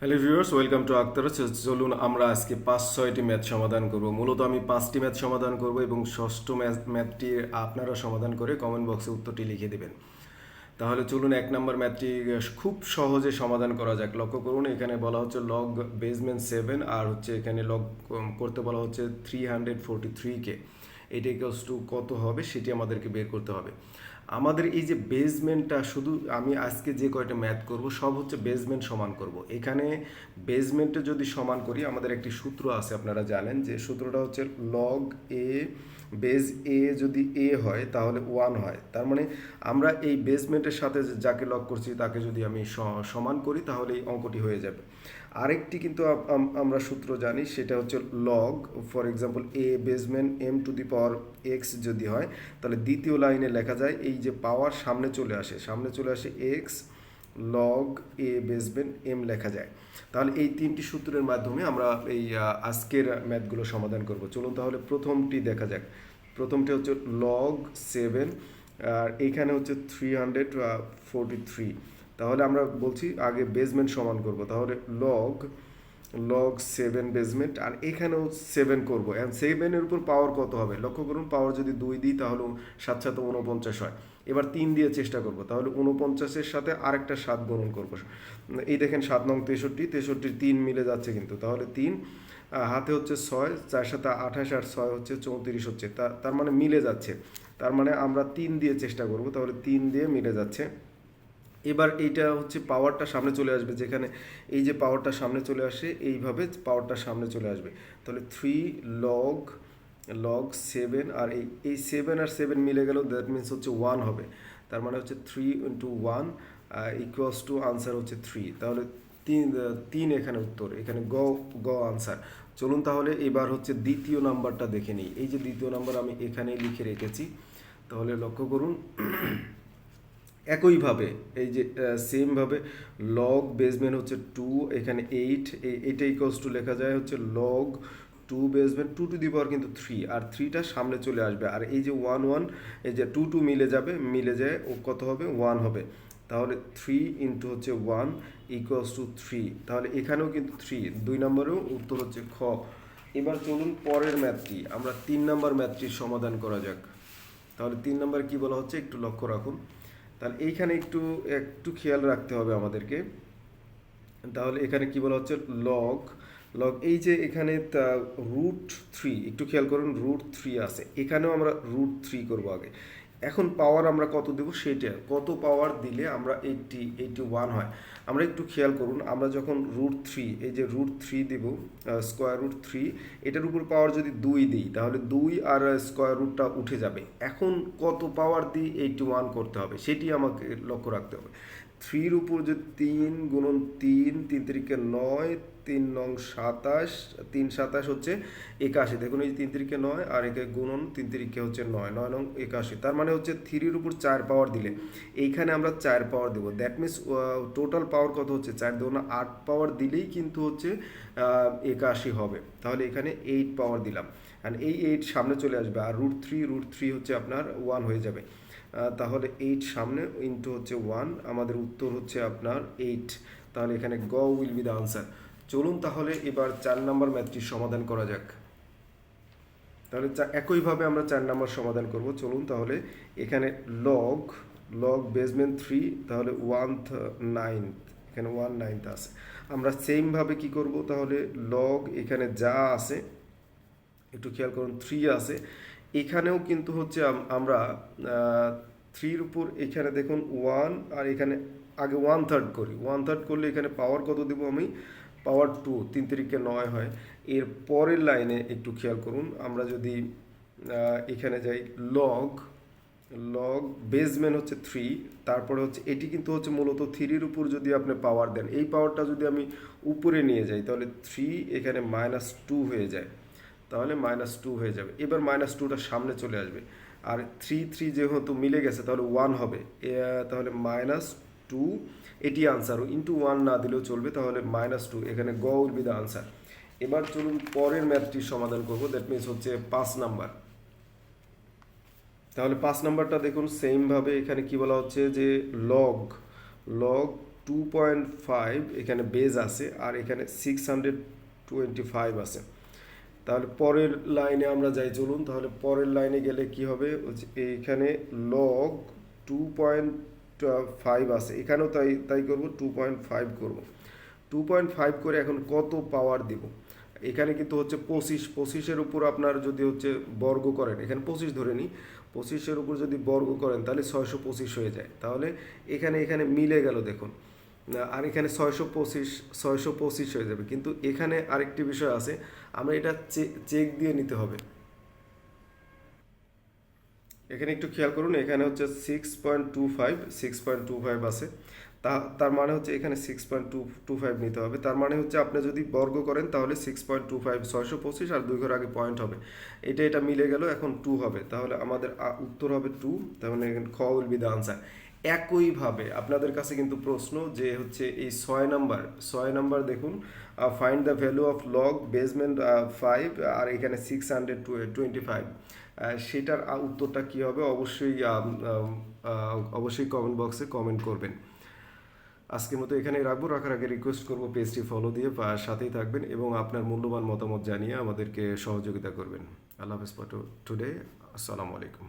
Hello viewers, welcome to Akhtar. চলুন আমরা আজকে 5-6টি ম্যাথ সমাধান করব। মূলত আমি 5টি ম্যাথ সমাধান করব এবং ষষ্ঠ ম্যাথটি আপনারা সমাধান করে কমেন্ট বক্সে উত্তরটি লিখে দেবেন। তাহলে চলুন 1 নম্বর ম্যাথটি খুব সহজে সমাধান করা যাক। লক্ষ্য করুন, এখানে বলা হচ্ছে লগ বেসমেন্ট 7 আর হচ্ছে এখানে লগ করতে বলা হচ্ছে 343কে। এটা ইকুয়ালস টু কত হবে সেটি আমাদেরকে বের করতে হবে। আমাদের এই যে বেসমেন্টটা, শুধু আমি আজকে যে কয়টা ম্যাথ করব সব হচ্ছে বেসমেন্ট সমান করব। এখানে বেসমেন্টে যদি সমান করি, আমাদের একটি সূত্র আছে, আপনারা জানেন যে সূত্রটা হচ্ছে লগ এ বেস এ যদি এ হয় তাহলে 1 হয়। তার মানে আমরা এই বেসমেন্টের সাথে যাকে লগ করছি তাকে যদি আমি সমান করি তাহলে এই অঙ্কটি হয়ে যাবে। আরেকটি কিন্তু আমরা সূত্র জানি, সেটা হচ্ছে log, for example a basement m to the power x যদি হয় তাহলে দ্বিতীয় লাইনে লেখা যায় এই যে পাওয়ার সামনে চলে আসে এক্স লগ এ বেসমেন্ট এম লেখা যায়। তাহলে এই তিনটি সূত্রের মাধ্যমে আমরা এই আজকের ম্যাথগুলো সমাধান করব। চলুন তাহলে প্রথমটি দেখা যাক। প্রথমটি হচ্ছে লগ 7 আর এখানে হচ্ছে 343। তাহলে আমরা বলছি আগে বেসমেন্ট সমান করব। তাহলে লগ লগ 7 বেসমেন্ট আর এখানেও 7 করব। অ্যান্ড 7-এর উপর পাওয়ার কত হবে? লক্ষ্য করুন, পাওয়ার যদি 2 দিই তাহলে 7 7 49 হয়। এবার 3 দিয়ে চেষ্টা করব, তাহলে 49-এর সাথে আরেকটা 7 গুণন করব। এই দেখেন 7 নং 63, 3 মিলে যাচ্ছে কিন্তু, তাহলে 3 হাতে হচ্ছে 6, 4 7 28 আর 6 হচ্ছে 34 হচ্ছে, তার মানে মিলে যাচ্ছে। তার মানে আমরা 3 দিয়ে চেষ্টা করব, তাহলে 3 দিয়ে মিলে যাচ্ছে। এবার এইটা হচ্ছে পাওয়ারটা সামনে চলে আসবে, যেখানে এই যে পাওয়ারটা সামনে চলে আসে এইভাবে পাওয়ারটা সামনে চলে আসবে। তাহলে 3 লগ লগ 7 আর এই 7 আর 7 মিলে গেল, দ্যাট মিনস হচ্ছে 1 হবে। তার মানে হচ্ছে 3 ইন্টু 1 ইকুয়ালস টু আনসার হচ্ছে 3। তাহলে তিন এখানে উত্তর, এখানে গ গ আনসার। চলুন তাহলে এবার হচ্ছে দ্বিতীয় নাম্বারটা দেখে নিই। এই যে দ্বিতীয় নাম্বার আমি এখানে লিখে রেখেছি, তাহলে লক্ষ্য করুন একইভাবে এই যে সেমভাবে লগ বেসমেন্ট হচ্ছে 2, এখানে 8, এইটা ইকুয়ালস টু লেখা যায় হচ্ছে লগ 2 বেসমেন্ট 2 টু দি পাওয়ার কিন্তু 3, আর 3টা সামনে চলে আসবে, আর এই যে 1 1 এই যে 2 2 মিলে যায় ও কত হবে? 1 হবে। তাহলে 3 ইন্টু হচ্ছে 1 ইকুয়ালস টু 3। তাহলে এখানেও কিন্তু 3, 2 নম্বরেও উত্তর হচ্ছে খ। এবার চলুন পরের ম্যাথটি, আমরা 3 নম্বর ম্যাথটির সমাধান করা যাক। তাহলে 3 নম্বর কি বলা হচ্ছে একটু লক্ষ্য রাখুন। তাহলে এইখানে একটু একটু খেয়াল রাখতে হবে আমাদেরকে। তাহলে এখানে কি বলা হচ্ছে লগ লগ এই যে এখানে √3, একটু খেয়াল করুন √3 আছে, এখানেও আমরা √3 করব আগে। এখন পাওয়ার আমরা কত দেব, সেটা কত পাওয়ার দিলে আমরা 81 হয়। আমরা একটু খেয়াল করুন, আমরা যখন √3 এই যে √3 দেব, √3, এটার উপর পাওয়ার যদি 2 দিই তাহলে 2 আর স্কোয়ার রুটটা উঠে যাবে। এখন কত পাওয়ার দিই 81 করতে হবে, সেটি আমাকে লক্ষ্য রাখতে হবে। 3-র উপর যে 3 গুণন 3, 3 তিরিকে 9, 3 নং 27, 3 27 হচ্ছে 81। দেখুন এই 3 তিরিকে 9 আর একে গুণন 3 তিরিকে হচ্ছে 9, 9 নং 81। তার মানে হচ্ছে 3-র উপর 4 পাওয়ার দিলে এইখানে আমরা 4 পাওয়ার দেবো। দ্যাট মিনস টোটাল পাওয়ার কত হচ্ছে? 4 দুগুণ 8 পাওয়ার দিলেই কিন্তু হচ্ছে 81 হবে। তাহলে এখানে 8 পাওয়ার দিলাম, অ্যান্ড এই 8 সামনে চলে আসবে, আর √3 হচ্ছে আপনার 1 হয়ে যাবে। তাহলে 8 সামনে ইন্টু হচ্ছে 1, আমাদের উত্তর হচ্ছে আপনার 8। তাহলে এখানে গ উইল বি দ্য আনসার। চলুন তাহলে এবার 4 নম্বর ম্যাথটির সমাধান করা যাক। তাহলে একইভাবে আমরা 4 নম্বর সমাধান করব। চলুন তাহলে এখানে লগ লগ বেসমেন্ট 3, তাহলে 1/9, এখানে 1/9 আছে। আমরা সেমভাবে কি করব, তাহলে লগ এখানে যা আছে একটু খেয়াল করুন 3 আছে, এখানেও কিন্তু হচ্ছে আমরা 3-র উপর এখানে দেখুন 1, আর এখানে আগে 1/3 করি, 1/3 করলে এখানে পাওয়ার কত দেবো আমি? পাওয়ার 2, 3 তিরিকে 9 হয়। এর পরের লাইনে একটু খেয়াল করুন, আমরা যদি এখানে যাই লগ লগ বেসমেন্ট হচ্ছে 3, তারপরে হচ্ছে এটি কিন্তু হচ্ছে মূলত 3-র উপর যদি আপনি পাওয়ার দেন, এই পাওয়ারটা যদি আমি উপরে নিয়ে যাই তাহলে 3 এখানে -2 হয়ে যায়, তাহলে -2 হয়ে যাবে। এবার -2টা সামনে চলে আসবে, আর 3 যেহেতু মিলে গেছে তাহলে 1 হবে। তাহলে -2, এটি আনসার, ইন্টু 1 না দিলেও চলবে, তাহলে -2, এখানে গ উইল বি দ্য আনসার। এবার চলুন পরের ম্যাথটির সমাধান করব, দ্যাট মিনস হচ্ছে 5 নাম্বার। তাহলে 5 নাম্বারটা দেখুন সেমভাবে এখানে কি বলা হচ্ছে যে লগ লগ 2.5 এখানে বেজ আছে আর এখানে 625 আছে। তাহলে পরের লাইনে আমরা যাই, চলুন। তাহলে পরের লাইনে গেলে কি হবে, এইখানে লগ 2.5 আছে, এখানেও তাই তাই করবো, 2.5 করব। 2.5 করে এখন কত পাওয়ার দিব, এখানে কিন্তু হচ্ছে 25-25-এর উপর আপনার যদি হচ্ছে বর্গ করেন, এখানে 25 ধরে নিই, 25-এর উপর যদি বর্গ করেন তাহলে 625 হয়ে যায়। তাহলে এখানে এখানে মিলে গেল দেখুন, আর এখানে 625 হয়ে যাবে। কিন্তু এখানে আরেকটি বিষয় আছে, আমরা এটা চেক দিয়ে নিতে হবে। এখানে একটু খেয়াল করুন, এখানে হচ্ছে 6.25 আছে, তার মানে হচ্ছে এখানে 6.225 নিতে হবে। তার মানে হচ্ছে আপনি যদি বর্গ করেন তাহলে 6.25, 625 আর 2 ঘর আগে পয়েন্ট হবে, এটা মিলে গেল, এখন 2 হবে। তাহলে আমাদের উত্তর হবে 2। তাহলে এখানে খ উইল বি দ্য আনসার। একইভাবে আপনাদের কাছে কিন্তু প্রশ্ন যে হচ্ছে এই 6 নাম্বার দেখুন, find the value of log basement 5 আর এখানে 625, সেটার উত্তরটা কী হবে অবশ্যই কমেন্ট বক্সে কমেন্ট করবেন। আজকের মতো এখানেই রাখার আগে রিকোয়েস্ট করব পেজটি ফলো দিয়ে সাথেই থাকবেন এবং আপনার মূল্যবান মতামত জানিয়ে আমাদেরকে সহযোগিতা করবেন। আল্লাহ হাফেজ ফর টুডে। আসসালামু আলাইকুম।